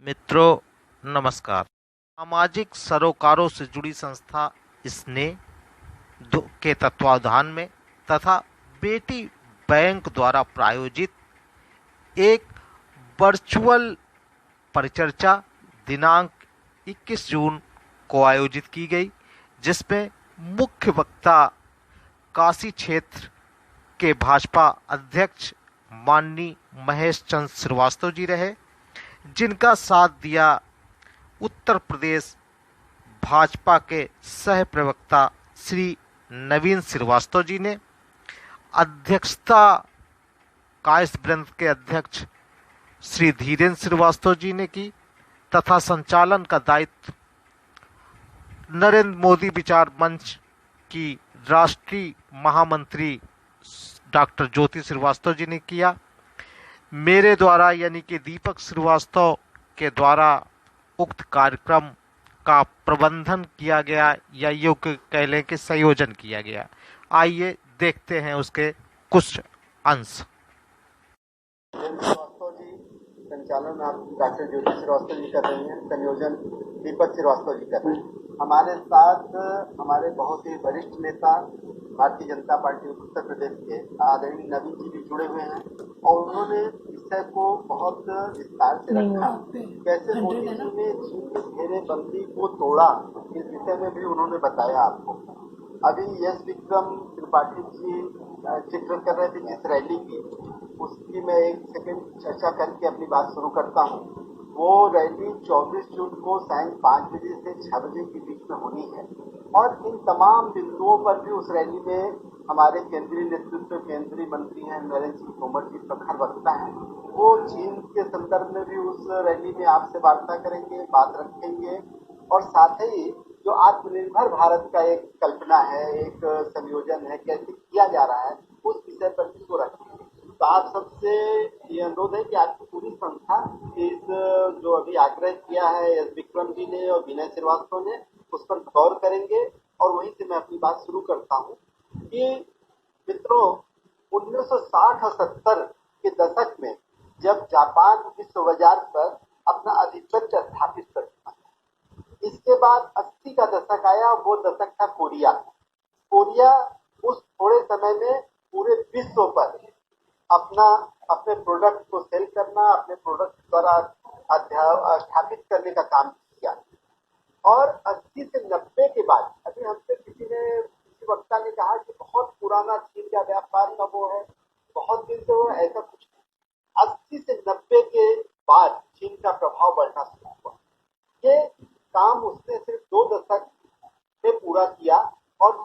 मित्रों, नमस्कार। सामाजिक सरोकारों से जुड़ी संस्था स्नेह के तत्वावधान में तथा बेटी बैंक द्वारा प्रायोजित एक वर्चुअल परिचर्चा दिनांक 21 जून को आयोजित की गई, जिसमें मुख्य वक्ता काशी क्षेत्र के भाजपा अध्यक्ष माननीय महेश चंद्र श्रीवास्तव जी रहे, जिनका साथ दिया उत्तर प्रदेश भाजपा के सह प्रवक्ता श्री नवीन श्रीवास्तव जी ने। अध्यक्षता कायस वृंद के अध्यक्ष श्री धीरेन्द्र श्रीवास्तव जी ने की तथा संचालन का दायित्व नरेंद्र मोदी विचार मंच की राष्ट्रीय महामंत्री डॉक्टर ज्योति श्रीवास्तव जी ने किया। मेरे द्वारा यानी कि दीपक श्रीवास्तव के द्वारा उक्त कार्यक्रम का प्रबंधन किया गया या योग्य कह लें कि संयोजन किया गया। आइए देखते हैं उसके कुछ अंश। संचालन आप डॉक्टर ज्योति श्रीवास्तव जी कर रही हैं, संयोजन दीपक श्रीवास्तव जी कर रहे हैं। हमारे साथ हमारे बहुत ही वरिष्ठ नेता भारतीय जनता पार्टी उत्तर प्रदेश के आदरणीय नवीन जी भी जुड़े हुए हैं और उन्होंने विषय को बहुत विस्तार से रखा। कैसे मोदी जी ने चीन की घेरेबंदी को तोड़ा, इस विषय में भी उन्होंने बताया आपको। अभी यश विक्रम त्रिपाठी जी चित्र कर रहे थे जिस रैली की, उसकी मैं एक सेकंड चर्चा करके अपनी बात शुरू करता हूँ। वो रैली 24 जून को सायं 5 बजे से 6 बजे के बीच में होनी है और इन तमाम बिंदुओं पर भी उस रैली में हमारे केंद्रीय नेतृत्व केंद्रीय मंत्री हैं नरेंद्र सिंह तोमर जी प्रखर वक्ता हैं। वो चीन के संदर्भ में भी उस रैली में आपसे वार्ता करेंगे, बात रखेंगे और साथ ही जो आत्मनिर्भर भारत का एक कल्पना है, एक संयोजन है, कैसे किया जा रहा है, उस विषय पर भी वो रखेंगे। तो आप सबसे ये अनुरोध है कि आपकी पूरी संस्था इस जो अभी आग्रह किया है एस विक्रम जी ने और विनय श्रीवास्तव ने, उस पर गौर करेंगे। और वहीं से मैं अपनी बात शुरू करता हूँ कि मित्रों, 1960 और 70 के दशक में जब जापान विश्व बाजार पर अपना आधिपत्य स्थापित कर चुका, इसके बाद 80 का दशक आया। वो दशक था कोरिया। उस थोड़े समय में पूरे विश्व पर अपने प्रोडक्ट को सेल करना, अपने प्रोडक्ट द्वारा स्थापित करने का काम किया। और 80 से 90 के बाद अभी हमसे किसी वक्ता ने कहा कि बहुत पुराना चीन का व्यापार का वो है, बहुत दिन से वो, ऐसा कुछ नहीं। 80 से 90 के बाद चीन का प्रभाव बढ़ना शुरू हुआ। ये काम उसने सिर्फ 2 दशक में पूरा किया और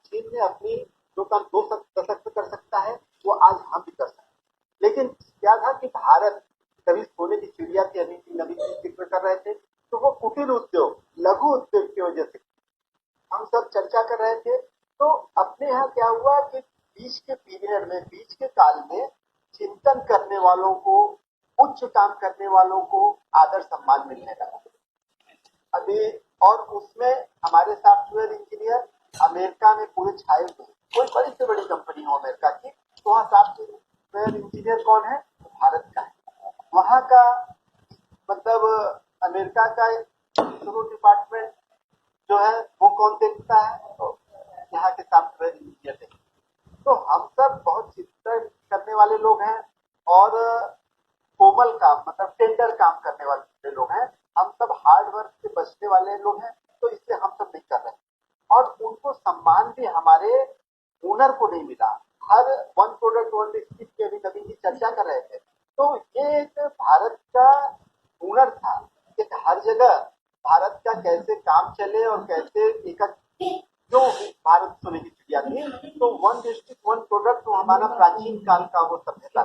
चीन ने अपनी जो काम 2 दशक में कर सकता है वो आज हम भी कर सकते हैं। लेकिन क्या था कि भारत कभी सोने की चिड़िया थी, अभी नवीन जी जिक्र कर रहे थे, तो वो कुटीर उद्योग, लघु उद्योग की वजह से हम सब चर्चा कर रहे थे। तो अपने यहाँ क्या हुआ कि बीच के पीरियड में, बीच के काल में चिंतन करने वालों को, उच्च काम करने वालों को आदर सम्मान मिलने लगा अभी। और उसमें हमारे सॉफ्टवेयर इंजीनियर अमेरिका में पूरे छाए हुए, कोई बड़ी से बड़ी कंपनी हो अमेरिका की, तो वहाँ सॉफ्टवेयर इंजीनियर कौन है? भारत का है। वहाँ का मतलब अमेरिका का शुरू डिपार्टमेंट जो है वो कौन देखता है? तो यहाँ के सॉफ्टवेयर इंजीनियर देखते। तो हम सब बहुत चिंतन करने वाले लोग हैं और कोमल काम मतलब टेंडर काम करने वाले लोग हैं। हम सब हार्ड वर्क से बचने वाले लोग हैं, तो इसलिए हम सब नहीं कर रहे और उनको सम्मान भी हमारे हुनर को नहीं मिला। हर वन प्रोडक्ट वन स्किल की अभी नवीन जी चर्चा कर रहे थे, तो ये एक भारत का हुनर था कि हर जगह भारत का कैसे काम चले और कैसे एक जो भारत सोने की चिड़िया थी, तो वन डिस्ट्रिक्ट वन प्रोडक्ट, तो हमारा प्राचीन काल का वो सभ्यता,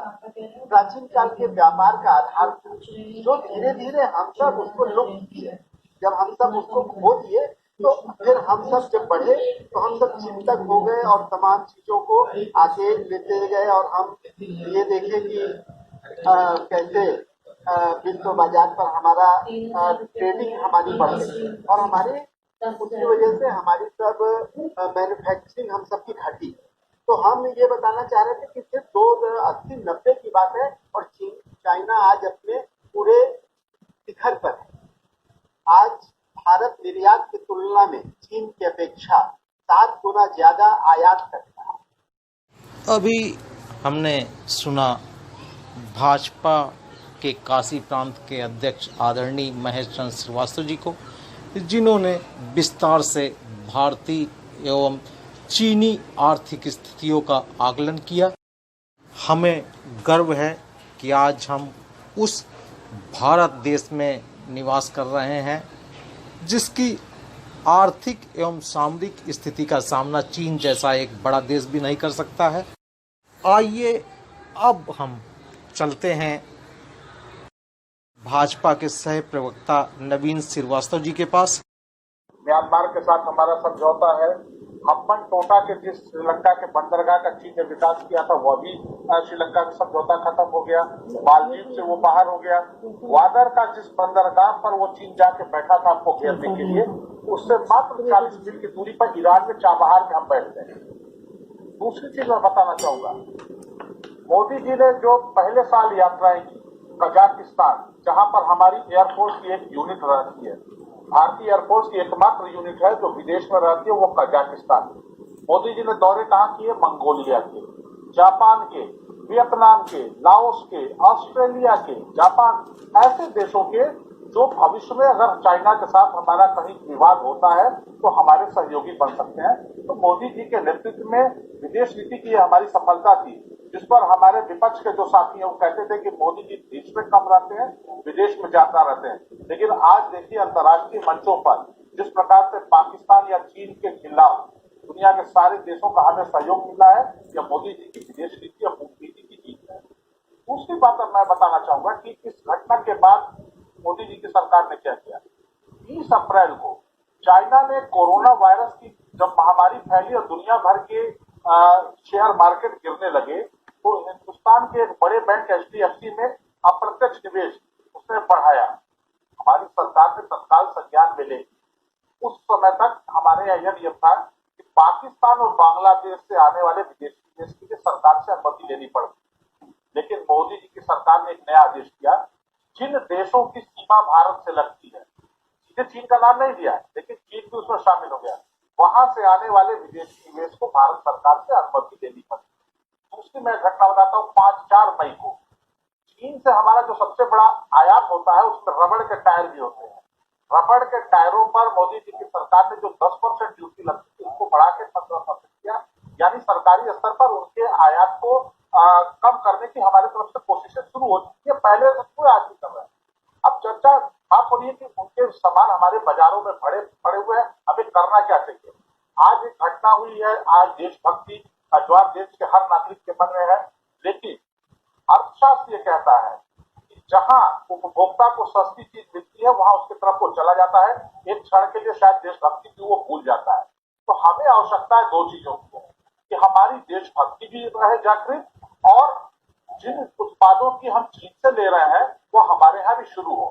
प्राचीन काल के व्यापार का आधार था, जो धीरे धीरे हम सब उसको लुप्त किए। जब हम सब उसको खो दिए तो फिर हम सब जब बढ़े तो हम सब चिंतक हो गए और तमाम चीजों को आगे लेते गए और हम ये देखे कि कैसे विश्व बाजार पर हमारा ट्रेडिंग हमारी बढ़ गई और हमारी उसकी वजह से हमारी सब मैन्युफैक्चरिंग हम सबकी घटी। तो हम ये बताना चाह रहे थे कि सिर्फ 80-90 की बात है और चाइना आज अपने पूरे निर्यात की तुलना में चीन की अपेक्षा 7 गुना ज्यादा आयात करता है। अभी हमने सुना भाजपा के काशी प्रांत के अध्यक्ष आदरणीय महेश चंद्र श्रीवास्तव जी को, जिन्होंने विस्तार से भारतीय एवं चीनी आर्थिक स्थितियों का आकलन किया। हमें गर्व है कि आज हम उस भारत देश में निवास कर रहे हैं जिसकी आर्थिक एवं सामरिक स्थिति का सामना चीन जैसा एक बड़ा देश भी नहीं कर सकता है। आइए अब हम चलते हैं भाजपा के सह प्रवक्ता नवीन श्रीवास्तव जी के पास। म्यांमार के साथ हमारा समझौता है। हम्बन टोटा के जिस श्रीलंका के बंदरगाह का चीन ने विकास किया था वह भी श्रीलंका का समझौता खत्म हो गया। मालदीव से वो बाहर हो गया। ग्वादर का जिस बंदरगाह पर वो चीन जाके बैठा था आपको घेरने के लिए, उससे मात्र 40 मील की दूरी पर ईरान में चाबहार में हम बैठ गए। दूसरी चीज मैं बताना चाहूंगा, मोदी जी ने जो पहले साल यात्राएं की कजाकिस्तान, जहां पर हमारी एयरफोर्स की एक यूनिट रहती है, भारतीय एयरफोर्स की एकमात्र यूनिट है जो विदेश में रहती है, वो कजाकिस्तान। मोदी जी ने दौरे कहाँ किए? मंगोलिया के, जापान के, वियतनाम के, लाओस के, ऑस्ट्रेलिया के, जापान, ऐसे देशों के जो भविष्य में अगर चाइना के साथ हमारा कहीं विवाद होता है तो हमारे सहयोगी बन सकते हैं। तो मोदी जी के नेतृत्व में विदेश नीति की हमारी सफलता थी, जिस पर हमारे विपक्ष के जो साथी हैं वो कहते थे कि मोदी जी देश में कम रहते हैं, विदेश में ज्यादा रहते हैं। लेकिन आज देखिए अंतर्राष्ट्रीय मंचों पर जिस प्रकार से पाकिस्तान या चीन के खिलाफ दुनिया के सारे देशों का हमें सहयोग मिला है, यह मोदी जी की विदेश नीति और कूटनीति की जीत है। दूसरी बात मैं बताना चाहूंगा कि इस घटना के बाद मोदी जी की सरकार ने क्या किया। 20 अप्रैल को चाइना में कोरोना वायरस की जब महामारी फैली और दुनिया भर के शेयर मार्केट गिरने लगे, तो हिंदुस्तान के एक बड़े बैंक HDFC में अप्रत्यक्ष निवेश उसने बढ़ाया। हमारी सरकार ने तत्काल संज्ञान में ले। उस समय तक हमारे यहाँ यह नियम था कि पाकिस्तान और बांग्लादेश से आने वाले विदेशी निवेश के लिए सरकार से अनुमति लेनी पड़ती। लेकिन मोदी जी की सरकार ने एक नया आदेश किया, जिन देशों की सीमा भारत से लगती है, सीधे चीन का नाम नहीं दिया लेकिन चीन भी उसमें शामिल हो गया, वहां से आने वाले विदेशी निवेश को भारत सरकार से अनुमति लेनी पड़ती। दूसरी मैं घटना बताता हूँ, 5-4 मई को चीन से हमारा जो सबसे बड़ा आयात होता है उसमें रबड़ के टायर भी होते हैं। रबड़ के टायरों पर मोदी जी की सरकार ने जो 10% ड्यूटी लगती थी उसको बढ़ा के 15% किया, यानी सरकारी स्तर पर उनके आयात को कम करने की हमारी तरफ से कोशिशें शुरू हो चुकी है। पहले से पूरे आज भी कर रहे हैं। अब चर्चा बात हो रही है कि उनके सामान हमारे बाजारों में पड़े हुए हैं, हमें करना क्या चाहिए। आज एक घटना हुई है, आज देशभक्ति का ज्वार देश के हर नागरिक के मन में है, लेकिन अर्थशास्त्र ये कहता है कि जहां उपभोक्ता को सस्ती चीज मिलती है वहां उसकी तरफ वो चला जाता है। एक क्षण के लिए शायद देशभक्ति की वो भूल जाता है। तो हमें आवश्यकता है 2 चीजों की, कि हमारी देशभक्ति भी रहे जागृत और जिन उत्पादों की हम चीन से ले रहे हैं वो हमारे यहाँ भी शुरू हो।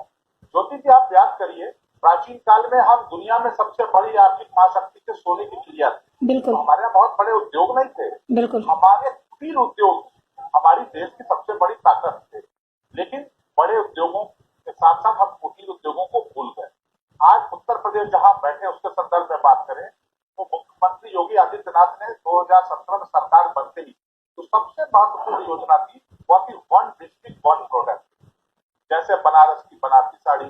ज्योति जी आप याद करिए, प्राचीन काल में हम दुनिया में सबसे बड़ी आर्थिक महाशक्ति के सोने की चिड़िया थी। बिल्कुल। तो हमारे यहाँ बहुत बड़े उद्योग नहीं थे। बिल्कुल। हमारे कुटीर उद्योग हमारी देश की सबसे बड़ी ताकत थे, लेकिन बड़े उद्योगों के साथ साथ हम कुटीर उद्योगों को भूल गए। आज उत्तर प्रदेश जहां बैठे उसके संदर्भ में बात करें तो मुख्यमंत्री योगी आदित्यनाथ ने 2017 में सरकार बनते ही तो सबसे महत्वपूर्ण योजना थी वह थी 1 डिस्ट्रिक्ट 1 प्रोडक्ट। जैसे बनारस की बनारसी साड़ी,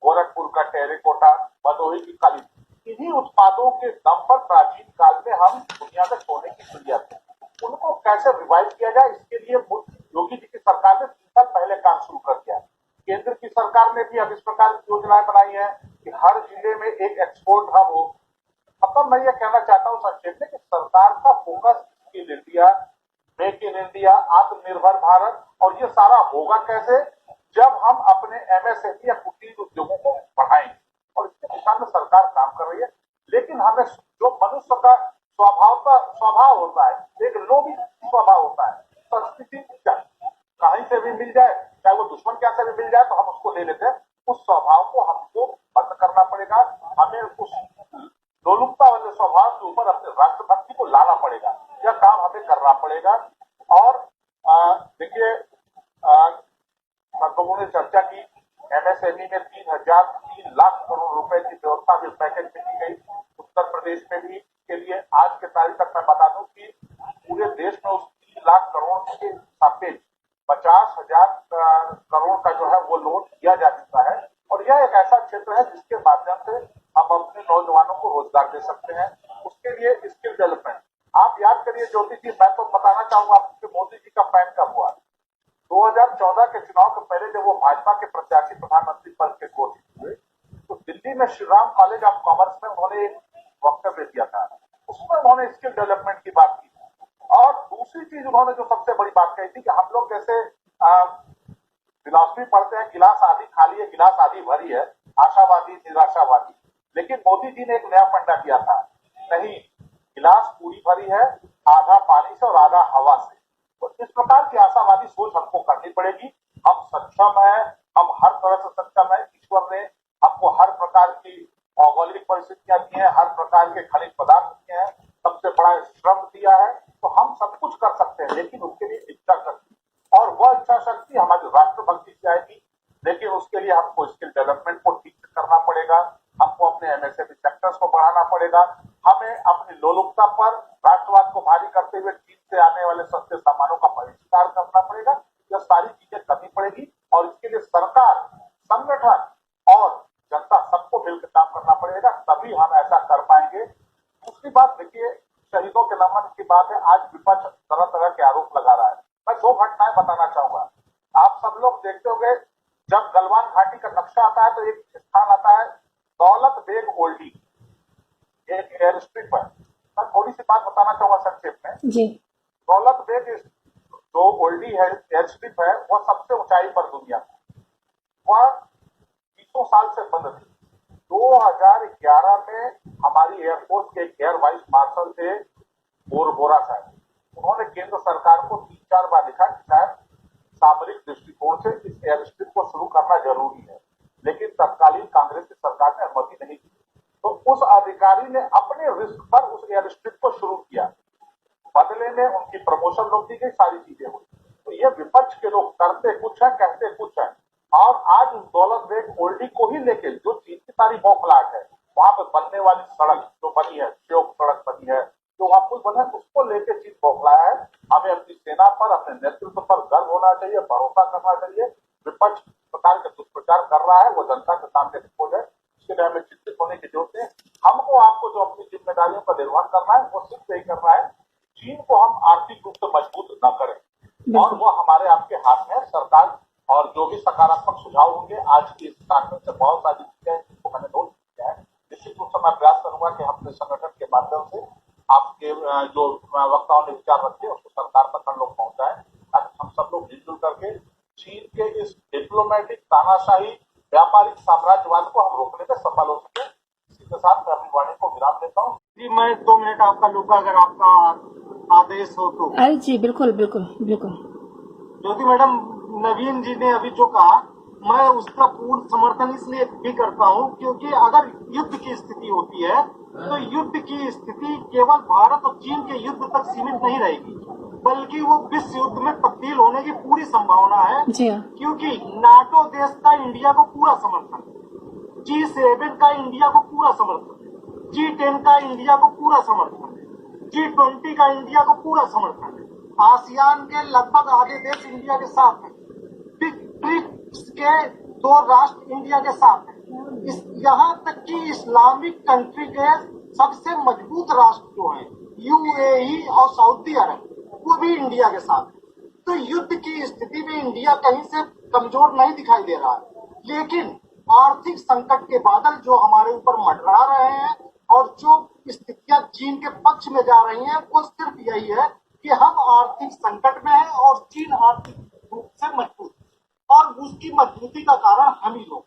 गोरखपुर का टेरिकोटा, भदोही की काली, इन्हीं उत्पादों के दम पर प्राचीन काल में हम दुनिया में सोने की चिड़िया थे। उनको कैसे रिवाइव किया जाए, इसके लिए योगी जी की सरकार ने 3 साल पहले काम शुरू कर दिया। केंद्र की सरकार ने भी अब इस प्रकार की योजनाएं बनाई है कि हर जिले में एक एक्सपोर्ट हब हो। मतलब मैं ये कहना चाहता हूँ संक्षेप में कि सरकार का focus skill India, make in India, आत्मनिर्भर भारत, और ये सारा होगा कैसे, जब हम अपने MSME या कुटीर उद्योगों को बढ़ाएंगे, और इसके दिशा में सरकार काम कर रही है। लेकिन हमें जो मनुष्य का स्वभाव होता है, एक लोभी स्वभाव होता है, संस्कृति कहीं से भी मिल जाए, चाहे वो दुश्मन क्या से भी मिल जाए तो हम उसको ले लेते हैं। उस स्वभाव को हमको बंद करना पड़ेगा। हमें उस लोलुपता वाले स्वभाव के ऊपर अपने राष्ट्रभक्ति को लाना पड़ेगा। यह काम हमें करना पड़ेगा। और देखिए, लोगों ने चर्चा की एमएसएमई में 3 लाख करोड़ रुपए की व्यवस्था भी पैकेज में की गई। उत्तर प्रदेश में भी के लिए आज के तारीख तक मैं बता दूं कि पूरे देश में उस 3 लाख करोड़ के सापेक्ष 50,000 करोड़ का जो है वो लोन दिया जा चुका है। और यह एक ऐसा क्षेत्र है जिसके माध्यम से हम अपने नौजवानों को रोजगार दे सकते हैं। उसके लिए स्किल डेवलपमेंट, आप याद करिए ज्योति जी, मैं तो बताना चाहूंगा आपको मोदी जी का पैन कब हुआ। 2014 के चुनाव के पहले जब वो भाजपा के प्रत्याशी प्रधानमंत्री पद के घोषित हुए तो दिल्ली में Shri Ram college of commerce में उन्होंने एक वक्तव्य दिया था। उसमें उन्होंने स्किल डेवलपमेंट की बात की और दूसरी चीज उन्होंने जो सबसे बड़ी बात कही थी कि हम लोग जैसे फिलॉसफी पढ़ते हैं, गिलास आधी खाली है गिलास आधी भरी है, आशावादी निराशावादी, लेकिन मोदी जी ने एक नया फंडा दिया था, नहीं गिलास पूरी भरी है, आधा पानी से और आधा हवा से। तो इस प्रकार की आशावादी सोच हमको करनी पड़ेगी। हम सक्षम है, हम हर तरह से सक्षम है। ईश्वर ने हमको हर प्रकार की भौगोलिक परिस्थितियां दी है, हर प्रकार के खनिज पदार्थ दिए हैं, सबसे बड़ा श्रम दिया है, तो हम सब कुछ कर सकते हैं, लेकिन उसके लिए इच्छा शक्ति, और वह इच्छा शक्ति हमारी राष्ट्रभक्ति से आएगी। लेकिन उसके लिए हमको स्किल डेवलपमेंट को ठीक से करना पड़ेगा, हमको अपने एमएसएमई सेक्टर्स को बढ़ाना पड़ेगा, हमें अपनी लोलुपता पर राष्ट्रवाद को भारी करते हुए चीन से आने वाले सस्ते सामानों का बहिष्कार करना पड़ेगा। यह सारी चीजें करनी पड़ेगी और इसके लिए सरकार, संगठन और जनता सबको मिलकर काम करना पड़ेगा, तभी हम ऐसा कर पाएंगे। दूसरी बात देखिए, शहीदों के नमन की बात है, आज विपक्ष तरह तरह के आरोप लगा रहा है। मैं 2 घटनाएं बताना चाहूंगा। आप सब लोग देखते होंगे जब गलवान घाटी का नक्शा आता है तो एक स्थान आता है दौलत बेग ओल्डी, एक एयर स्ट्रिप है। मैं थोड़ी सी बात बताना चाहूंगा संक्षेप में जी। दौलत बेग जो ओल्डी है एयर स्ट्रिप है, वह सबसे ऊंचाई पर दुनिया में, वह 20 साल से बंद थी। 2011 में हमारी एयरफोर्स के एयर वाइस मार्शल थे बोरा साहब, उन्होंने केंद्र सरकार को 3-4 बार लिखा कि शायद सामरिक दृष्टिकोण से इस एयर स्ट्रिप को शुरू करना जरूरी है, लेकिन तत्कालीन कांग्रेस की सरकार ने अनुमति नहीं दी। तो उस अधिकारी ने अपने रिस्क पर उस एयर स्ट्रिप को शुरू किया, बदले में उनकी प्रमोशन रोक दी गई, सारी चीजें हुई। तो ये विपक्ष के लोग करते कुछ है कहते कुछ है, और आज उस दौलत बेग ओल्डी को ही लेके जो चीज की सारी बौखलाहट है, वहां पे बनने वाली सड़क जो बनी है, श्योक सड़क बनी है, जो वहां पुल बना है, उसको लेके चीज बौखलाया है। हमें अपनी सेना पर, अपने नेतृत्व पर गर्व होना चाहिए, भरोसा करना चाहिए। विपक्ष प्रकार के दुष्प्रचार कर रहा है, वो जनता के सामने रिपोर्ट है, इसके लिए हमें चिंतित होने की जरूरत है। हमको आपको जो अपनी जिम्मेदारियों का निर्वहन करना है वो सिर्फ यही करना है, चीन को हम आर्थिक रूप से मजबूत न करें, और वो हमारे आपके हाथ में है। सरकार और जो भी सकारात्मक सुझाव होंगे, आज की इस कॉन्फ्रेंस से बहुत सारी चीजें हैं जिनको मैंने नोट किया है। निश्चित रूप से मैं प्रयास करूंगा कि अपने संगठन के माध्यम से आपके जो वक्ताओं ने विचार रखे उसको सरकार तक हम लोग पहुंचाएं, ताकि हम सब लोग मिलजुल करके चीन के इस डिप्लोमेटिक तानाशाही व्यापारिक साम्राज्यवाद को हम रोकने में सफल हो सके। इसी के साथ मैं अपनी वाणी को विराम देता हूँ जी। मैं 2 मिनट आपका लूंगा, अगर आपका आदेश हो तो। अरे जी बिल्कुल बिल्कुल बिल्कुल। ज्योति मैडम, नवीन जी ने अभी जो कहा, मैं उसका पूर्ण समर्थन इसलिए भी करता हूँ क्योंकि अगर युद्ध की स्थिति होती है तो युद्ध की स्थिति केवल भारत और चीन के युद्ध तक सीमित नहीं रहेगी, बल्कि वो विश्व युद्ध में तब्दील होने की पूरी संभावना है। क्योंकि नाटो देश का इंडिया को पूरा समर्थन, G7 का इंडिया को पूरा समर्थन, G10 का इंडिया को पूरा समर्थन, G20 का इंडिया को पूरा समर्थन, आसियान के लगभग आधे देश इंडिया के साथ हैं, ब्रिक्स के 2 राष्ट्र इंडिया के साथ हैं, यहाँ तक कि इस्लामिक कंट्री के सबसे मजबूत राष्ट्र जो है UAE और सऊदी अरब, वो भी इंडिया के साथ है। तो युद्ध की स्थिति में इंडिया कहीं से कमजोर नहीं दिखाई दे रहा है, लेकिन आर्थिक संकट के बादल जो हमारे ऊपर मंडरा रहे हैं और जो स्थितियां चीन के पक्ष में जा रही हैं, वो सिर्फ यही है कि हम आर्थिक संकट में हैं और चीन आर्थिक रूप से मजबूत, और उसकी मजबूती का कारण हम ही लोग।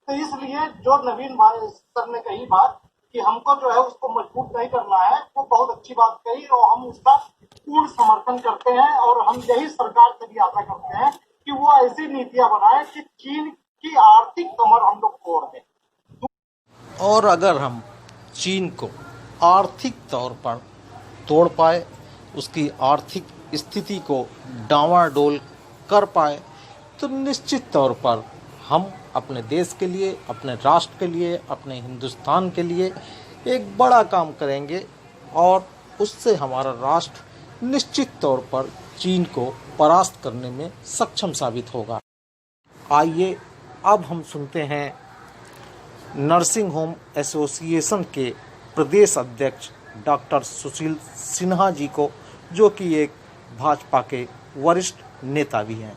तो इसलिए जो नवीन भाई सर ने कही बात कि हमको जो है उसको मजबूत नहीं करना है, वो बहुत अच्छी बात कही और हम उसका पूर्ण समर्थन करते हैं। और हम यही सरकार से भी आशा करते हैं कि वो ऐसी नीतियां बनाए कि चीन की आर्थिक कमर हम लोग तोड़ दें। और अगर हम चीन को आर्थिक तौर पर तोड़ पाए, उसकी आर्थिक स्थिति को डांवाडोल कर पाए, तो निश्चित तौर पर हम अपने देश के लिए, अपने राष्ट्र के लिए, अपने हिंदुस्तान के लिए एक बड़ा काम करेंगे और उससे हमारा राष्ट्र निश्चित तौर पर चीन को परास्त करने में सक्षम साबित होगा। आइए अब हम सुनते हैं नर्सिंग होम एसोसिएशन के प्रदेश अध्यक्ष डॉक्टर सुशील सिन्हा जी को, जो कि एक भाजपा के वरिष्ठ नेता भी हैं।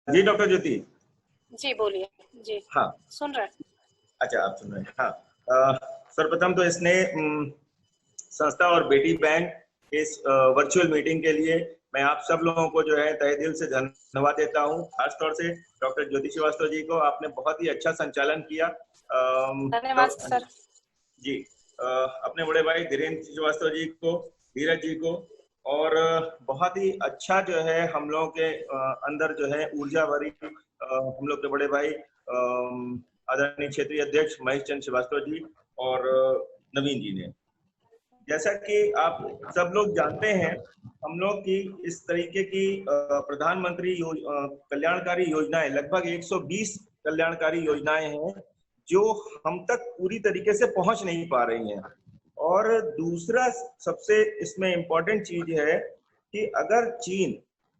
जी डॉक्टर ज्योति। जी बोलिए। जी हाँ, सुन रहे हैं। अच्छा आप सुन रहे हैं। हाँ, सर्वप्रथम तो इसने संस्था और बेटी बैंक इस वर्चुअल मीटिंग के लिए मैं आप सब लोगों को जो है तहे दिल से धन्यवाद देता हूँ। खासतौर से डॉक्टर ज्योति श्रीवास्तव जी को, आपने बहुत ही अच्छा संचालन किया। धन्यवाद सर। जी, अपने बड़े भाई धीरेन्द्र श्रीवास्तव जी को, धीरज जी को, और बहुत ही अच्छा जो है हम लोगों के अंदर जो है ऊर्जा भरी हम लोग के बड़े भाई आदरणीय क्षेत्रीय अध्यक्ष महेश चंद्र श्रीवास्तव जी और नवीन जी ने। जैसा कि आप सब लोग जानते हैं, हम लोग की इस तरीके की प्रधानमंत्री कल्याणकारी योजनाएं, लगभग 120 कल्याणकारी योजनाएं हैं जो हम तक पूरी तरीके से पहुंच नहीं पा रही हैं। और दूसरा सबसे इसमें इम्पोर्टेंट चीज है कि अगर चीन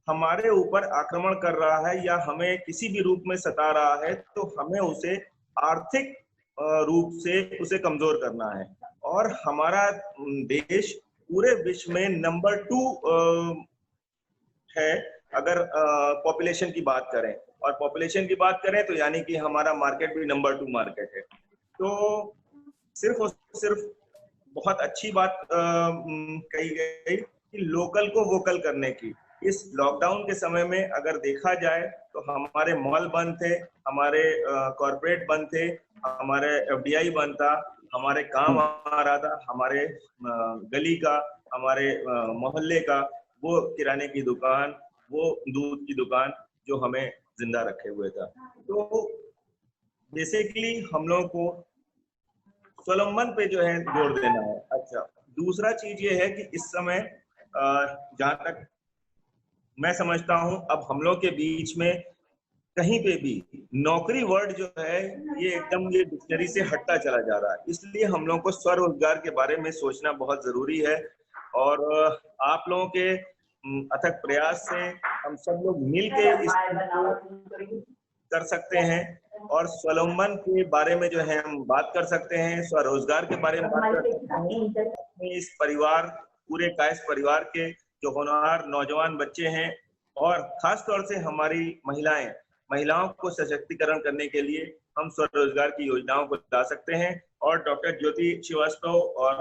हमारे ऊपर आक्रमण कर रहा है या हमें किसी भी रूप में सता रहा है तो हमें उसे आर्थिक रूप से उसे कमजोर करना है। और हमारा देश पूरे विश्व में नंबर 2 है अगर पॉपुलेशन की बात करें, और पॉपुलेशन की बात करें तो यानी कि हमारा मार्केट भी नंबर 2 मार्केट है। तो सिर्फ और सिर्फ बहुत अच्छी बात कही गई कि लोकल को वोकल करने की। इस लॉकडाउन के समय में अगर देखा जाए तो हमारे मॉल बंद थे, हमारे कॉर्पोरेट बंद थे, हमारे एफडीआई बंद था, हमारे काम आ रहा था, हमारे गली का, हमारे मोहल्ले का वो किराने की दुकान, वो दूध की दुकान जो हमें जिंदा रखे हुए था। तो बेसिकली हम लोगों को स्वावलंबन पे जो है जोर देना है। अच्छा, दूसरा चीज ये है कि इस समय जहां तक मैं समझता हूं, अब हम लोग के बीच में कहीं पे भी नौकरी वर्ड जो है ये एकदम ये डिक्शनरी से हटता चला जा रहा है। इसलिए हम लोगों को स्वरोजगार के बारे में सोचना बहुत जरूरी है। और आप लोगों के अथक प्रयास से हम सब लोग मिलके इस कर सकते हैं और स्वावलंबन के बारे में जो है हम बात कर सकते हैं, स्वरोजगार के बारे में बात कर सकते हैं। अपने इस परिवार, पूरे कायस्थ परिवार के जो होनहार नौजवान बच्चे हैं और खास तौर से हमारी महिलाओं को सशक्तिकरण करने के लिए हम स्वरोजगार की योजनाओं को ला सकते हैं। और डॉक्टर ज्योति श्रीवास्तव और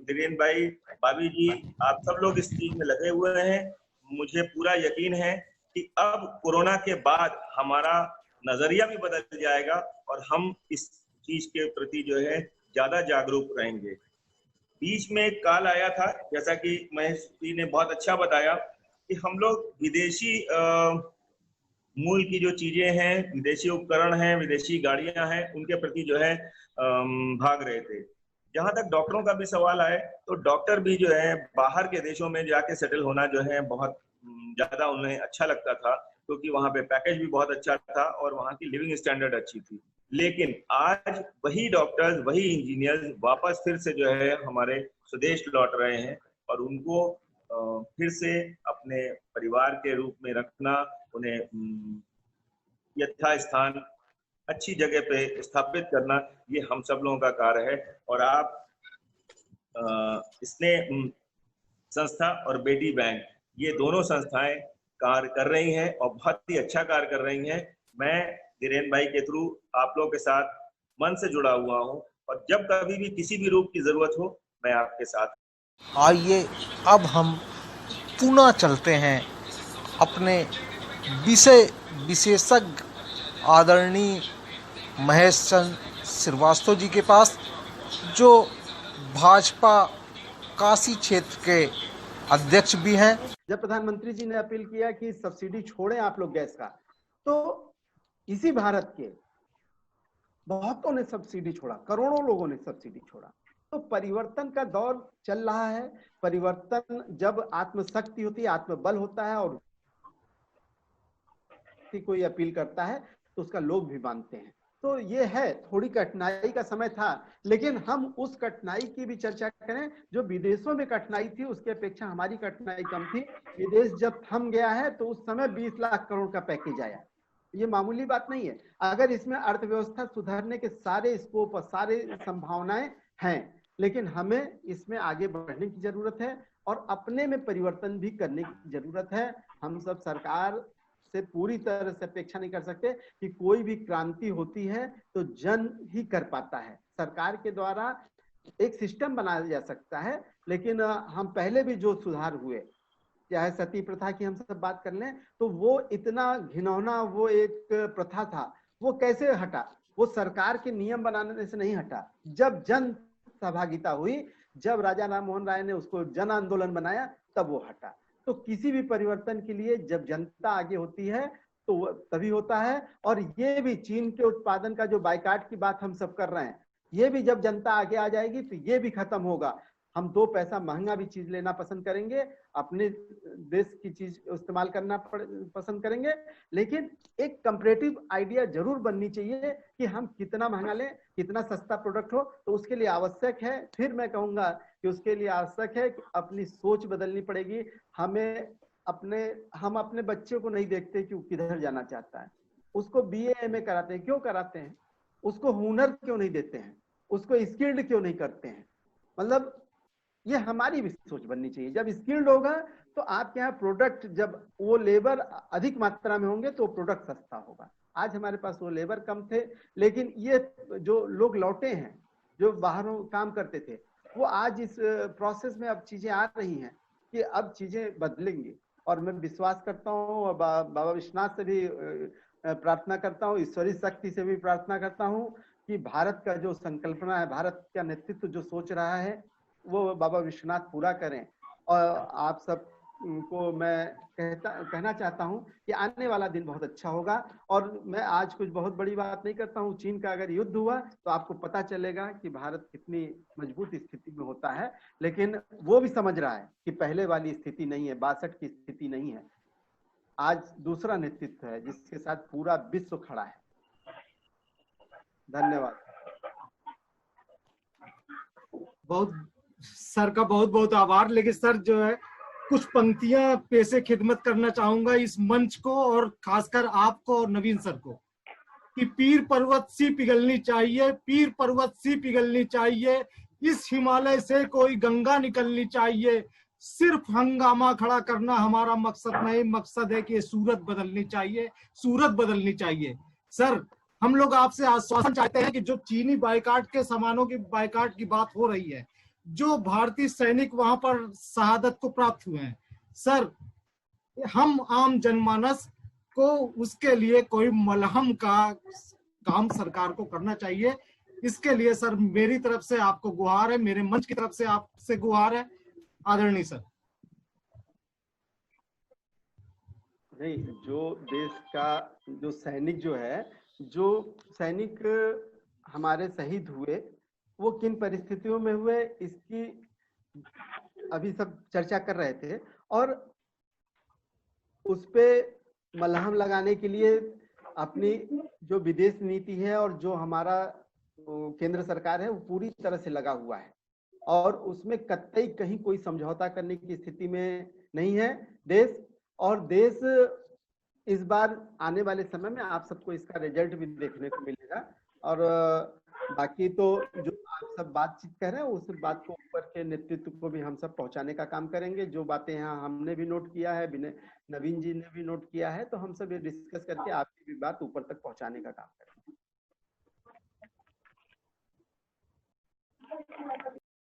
धीरेन्द्र भाई, भाभी जी, आप सब लोग इस चीज में लगे हुए हैं। मुझे पूरा यकीन है कि अब कोरोना के बाद हमारा नजरिया भी बदल जाएगा और हम इस चीज के प्रति जो है ज्यादा जागरूक रहेंगे। बीच में एक काल आया था, जैसा कि महेश जी ने बहुत अच्छा बताया, कि हम लोग विदेशी मूल की जो चीजें हैं, विदेशी उपकरण हैं, विदेशी गाड़ियां हैं, उनके प्रति जो है भाग रहे थे। जहां तक डॉक्टरों का भी सवाल आए तो डॉक्टर भी जो है बाहर के देशों में जाके सेटल होना जो है बहुत ज्यादा उन्हें अच्छा लगता था, क्योंकि वहां पे पैकेज भी बहुत अच्छा था और वहां की लिविंग स्टैंडर्ड अच्छी थी। लेकिन आज वही डॉक्टर्स, वही इंजीनियर्स वापस फिर से जो है हमारे स्वदेश लौट रहे हैं और उनको फिर से अपने परिवार के रूप में रखना, उन्हें यथास्थान अच्छी जगह पे स्थापित करना, ये हम सब लोगों का कार्य है। और आप इसने संस्था और बेटी बैंक, ये दोनों संस्थाएं कार्य कर रही हैं और बहुत ही अच्छा कार्य कर रही हैं। मैं धीरेन्द्र भाई के थ्रू आप लोगों के साथ मन से जुड़ा हुआ हूं और जब कभी भी किसी भी रूप की जरूरत हो मैं आपके साथ। आइए अब हम पुनः चलते हैं अपने विषय विशेषज्ञ आदरणीय महेश चंद्र श्रीवास्तव जी के पास, जो भाजपा काशी क्षेत्र के अध्यक्ष भी हैं। जब प्रधानमंत्री जी ने अपील किया कि सब्सिडी छोड़ें आप लोग गैस का, तो इसी भारत के बहुतों ने सब्सिडी छोड़ा, करोड़ों लोगों ने सब्सिडी छोड़ा। तो परिवर्तन का दौर चल रहा है। परिवर्तन जब आत्मशक्ति होती है, आत्मबल होता है और व्यक्ति कोई अपील करता है तो उसका लोग भी मानते हैं। तो ये है, थोड़ी कठिनाई का समय था, लेकिन हम उस कठिनाई की भी चर्चा करें। जो विदेशों में कठिनाई थी उसके अपेक्षा हमारी कठिनाई कम थी। विदेश जब थम गया है तो उस समय 20 लाख करोड़ का पैकेज आया, ये मामूली बात नहीं है। अगर इसमें अर्थव्यवस्था सुधारने के सारे स्कोप और सारे संभावनाएं हैं, लेकिन हमें इसमें आगे बढ़ने की जरूरत है और अपने में परिवर्तन भी करने की जरूरत है। हम सब सरकार से पूरी तरह से अपेक्षा नहीं कर सकते कि कोई भी क्रांति होती है तो जन ही कर पाता है। सरकार के द्वारा एक सिस्टम बनाया जा सकता है, लेकिन हम पहले भी जो सुधार हुए, चाहे सती प्रथा की हम सब बात कर लें, तो वो इतना घिनौना वो एक प्रथा था, वो कैसे हटा? वो सरकार के नियम बनाने से नहीं हटा, जब जन सहभागिता हुई, जब राजा राम मोहन राय ने उसको जन आंदोलन बनाया, तब वो हटा। तो किसी भी परिवर्तन के लिए जब जनता आगे होती है तो वो तभी होता है। और ये भी चीन के उत्पादन का जो बायकाट की बात हम सब कर रहे हैं, ये भी जब जनता आगे आ जाएगी तो ये भी खत्म होगा। हम 2 पैसा महंगा भी चीज लेना पसंद करेंगे, अपने देश की चीज इस्तेमाल करना पसंद करेंगे, लेकिन एक कंपैरेटिव आइडिया जरूर बननी चाहिए कि हम कितना महंगा लें, कितना सस्ता प्रोडक्ट हो। तो उसके लिए आवश्यक है, फिर मैं कहूंगा कि उसके लिए आवश्यक है कि अपनी सोच बदलनी पड़ेगी। हम अपने बच्चे को नहीं देखते कि वो किधर जाना चाहता है, उसको BA MA कराते हैं, क्यों कराते हैं? उसको हुनर क्यों नहीं देते हैं? उसको स्किल्ड क्यों नहीं करते हैं? मतलब ये हमारी भी सोच बननी चाहिए। जब स्किल्ड होगा तो आपके यहाँ प्रोडक्ट, जब वो लेबर अधिक मात्रा में होंगे तो प्रोडक्ट सस्ता होगा। आज हमारे पास वो लेबर कम थे, लेकिन ये जो लोग लौटे हैं जो बाहरों काम करते थे, वो आज इस प्रोसेस में अब चीजें आ रही हैं कि अब चीजें बदलेंगी। और मैं विश्वास करता हूँ, बाबा विश्वनाथ से भी प्रार्थना करता हूँ, ईश्वरी शक्ति से भी प्रार्थना करता हूँ कि भारत का जो संकल्पना है, भारत का नेतृत्व जो सोच रहा है, वो बाबा विश्वनाथ पूरा करें। और आप सब को मैं कहना चाहता हूं कि आने वाला दिन बहुत अच्छा होगा। और मैं आज कुछ बहुत बड़ी बात नहीं करता हूं, चीन का अगर युद्ध हुआ तो आपको पता चलेगा कि भारत कितनी मजबूत स्थिति में होता है, लेकिन वो भी समझ रहा है कि पहले वाली स्थिति नहीं है, 62 की स्थिति नहीं है। आज दूसरा नेतृत्व है जिसके साथ पूरा विश्व खड़ा है। धन्यवाद। सर का बहुत बहुत आभार। लेकिन सर जो है कुछ पंक्तियां पेशे खिदमत करना चाहूंगा इस मंच को, और खासकर आपको और नवीन सर को, कि पीर पर्वत सी पिघलनी चाहिए, पीर पर्वत सी पिघलनी चाहिए, इस हिमालय से कोई गंगा निकलनी चाहिए। सिर्फ हंगामा खड़ा करना हमारा मकसद नहीं, मकसद है कि सूरत बदलनी चाहिए, सूरत बदलनी चाहिए। सर, हम लोग आपसे आश्वासन चाहते हैं कि जो चीनी बायकाट के सामानों की बायकाट की बात हो रही है, जो भारतीय सैनिक वहां पर शहादत को प्राप्त हुए हैं, सर हम आम जनमानस को उसके लिए कोई मलहम का काम सरकार को करना चाहिए। इसके लिए सर मेरी तरफ से आपको गुहार है, मेरे मंच की तरफ से आपसे गुहार है आदरणीय सर। नहीं, जो देश का जो सैनिक जो है, जो सैनिक हमारे शहीद हुए, वो किन परिस्थितियों में हुए इसकी अभी सब चर्चा कर रहे थे, और उस पे मलहम लगाने के लिए अपनी जो विदेश नीति है और जो हमारा केंद्र सरकार है वो पूरी तरह से लगा हुआ है, और उसमें कतई कहीं कोई समझौता करने की स्थिति में नहीं है देश। और देश इस बार आने वाले समय में आप सबको इसका रिजल्ट भी देखने को मिलेगा। और बाकी तो जो आप सब बातचीत कर रहे हैं उस बात को ऊपर के नेतृत्व को भी हम सब पहुंचाने का काम करेंगे। जो बातें यहाँ हमने भी नोट किया है, नवीन जी ने भी नोट किया है, तो हम सब ये डिस्कस करके आपकी भी बात ऊपर तक पहुंचाने का काम करेंगे।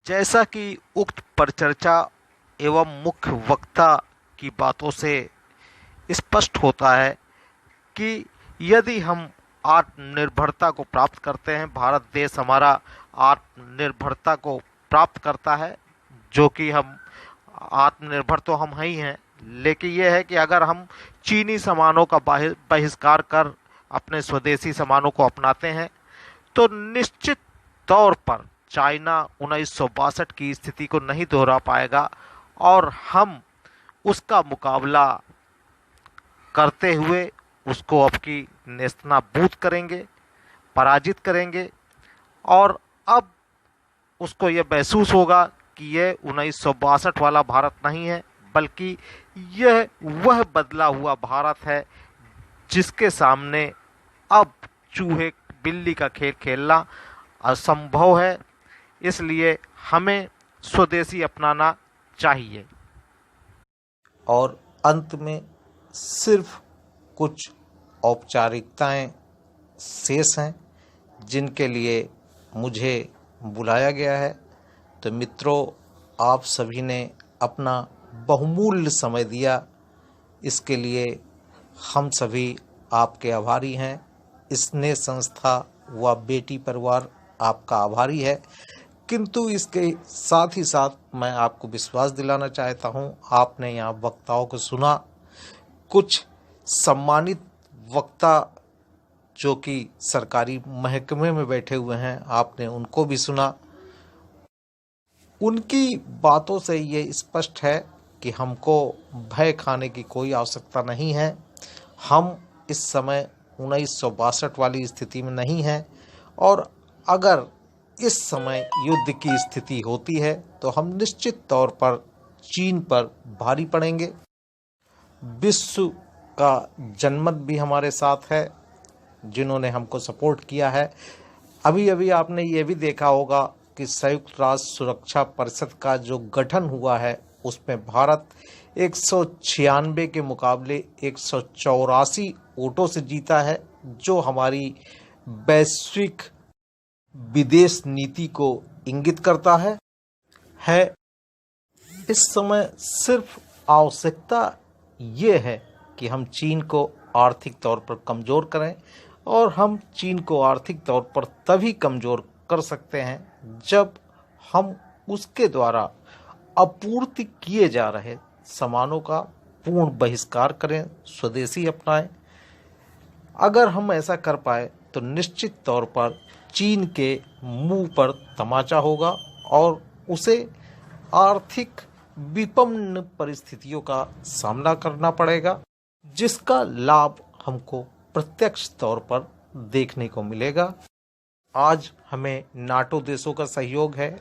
जैसा कि उक्त परिचर्चा एवं मुख्य वक्ता की बातों से स्पष्ट होता है कि यदि हम आत्मनिर्भरता को प्राप्त करते हैं, भारत देश हमारा आत्मनिर्भरता को प्राप्त करता है, जो कि हम आत्मनिर्भर तो हम ही हैं, लेकिन यह है कि अगर हम चीनी सामानों का बहिष्कार कर अपने स्वदेशी सामानों को अपनाते हैं तो निश्चित तौर पर चाइना 1962 की स्थिति को नहीं दोहरा पाएगा, और हम उसका मुकाबला करते हुए उसको अब की नेस्तनाबूद करेंगे, पराजित करेंगे। और अब उसको ये महसूस होगा कि यह 1962 वाला भारत नहीं है, बल्कि यह वह बदला हुआ भारत है जिसके सामने अब चूहे बिल्ली का खेल खेलना असंभव है। इसलिए हमें स्वदेशी अपनाना चाहिए। और अंत में सिर्फ कुछ औपचारिकताएं शेष हैं जिनके लिए मुझे बुलाया गया है। तो मित्रों, आप सभी ने अपना बहुमूल्य समय दिया, इसके लिए हम सभी आपके आभारी हैं। स्नेह संस्था व बेटी परिवार आपका आभारी है। किंतु इसके साथ ही साथ मैं आपको विश्वास दिलाना चाहता हूं, आपने यहाँ वक्ताओं को सुना, कुछ सम्मानित वक्ता जो कि सरकारी महकमे में बैठे हुए हैं, आपने उनको भी सुना। उनकी बातों से ये स्पष्ट है कि हमको भय खाने की कोई आवश्यकता नहीं है। हम इस समय 1962 वाली स्थिति में नहीं हैं, और अगर इस समय युद्ध की स्थिति होती है तो हम निश्चित तौर पर चीन पर भारी पड़ेंगे। विश्व का जनमत भी हमारे साथ है, जिन्होंने हमको सपोर्ट किया है। अभी अभी आपने ये भी देखा होगा कि संयुक्त राष्ट्र सुरक्षा परिषद का जो गठन हुआ है उसमें भारत 196 के मुकाबले 184 वोटों से जीता है, जो हमारी वैश्विक विदेश नीति को इंगित करता है। इस समय सिर्फ आवश्यकता ये है कि हम चीन को आर्थिक तौर पर कमज़ोर करें, और हम चीन को आर्थिक तौर पर तभी कमज़ोर कर सकते हैं जब हम उसके द्वारा आपूर्ति किए जा रहे सामानों का पूर्ण बहिष्कार करें, स्वदेशी अपनाएं। अगर हम ऐसा कर पाए तो निश्चित तौर पर चीन के मुंह पर तमाचा होगा और उसे आर्थिक विपन्न परिस्थितियों का सामना करना पड़ेगा, जिसका लाभ हमको प्रत्यक्ष तौर पर देखने को मिलेगा। आज हमें नाटो देशों का सहयोग है,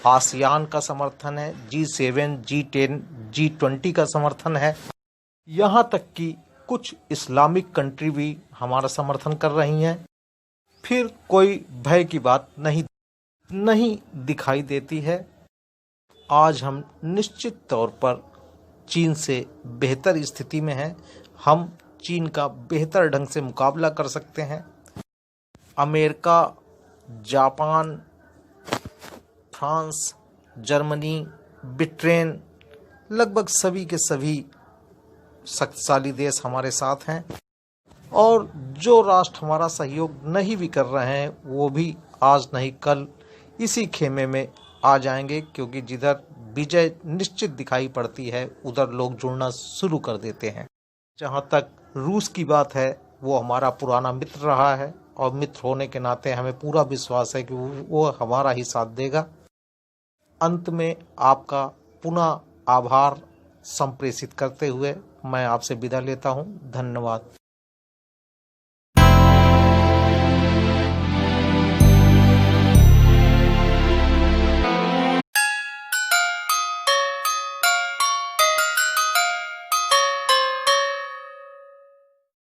आसियान का समर्थन है, G7, G10, G20 का समर्थन है, यहाँ तक कि कुछ इस्लामिक कंट्री भी हमारा समर्थन कर रही हैं। फिर कोई भय की बात नहीं दिखाई देती है। आज हम निश्चित तौर पर चीन से बेहतर स्थिति में हैं। हम चीन का बेहतर ढंग से मुकाबला कर सकते हैं। America, Japan, France, Germany, Britain, लगभग सभी के सभी शक्तिशाली देश हमारे साथ हैं, और जो राष्ट्र हमारा सहयोग नहीं भी कर रहे हैं वो भी आज नहीं कल इसी खेमे में आ जाएंगे, क्योंकि जिधर विजय निश्चित दिखाई पड़ती है उधर लोग जुड़ना शुरू कर देते हैं। जहाँ तक रूस की बात है, वो हमारा पुराना मित्र रहा है, और मित्र होने के नाते हमें पूरा विश्वास है कि वो हमारा ही साथ देगा। अंत में आपका पुनः आभार संप्रेषित करते हुए मैं आपसे विदा लेता हूँ। धन्यवाद।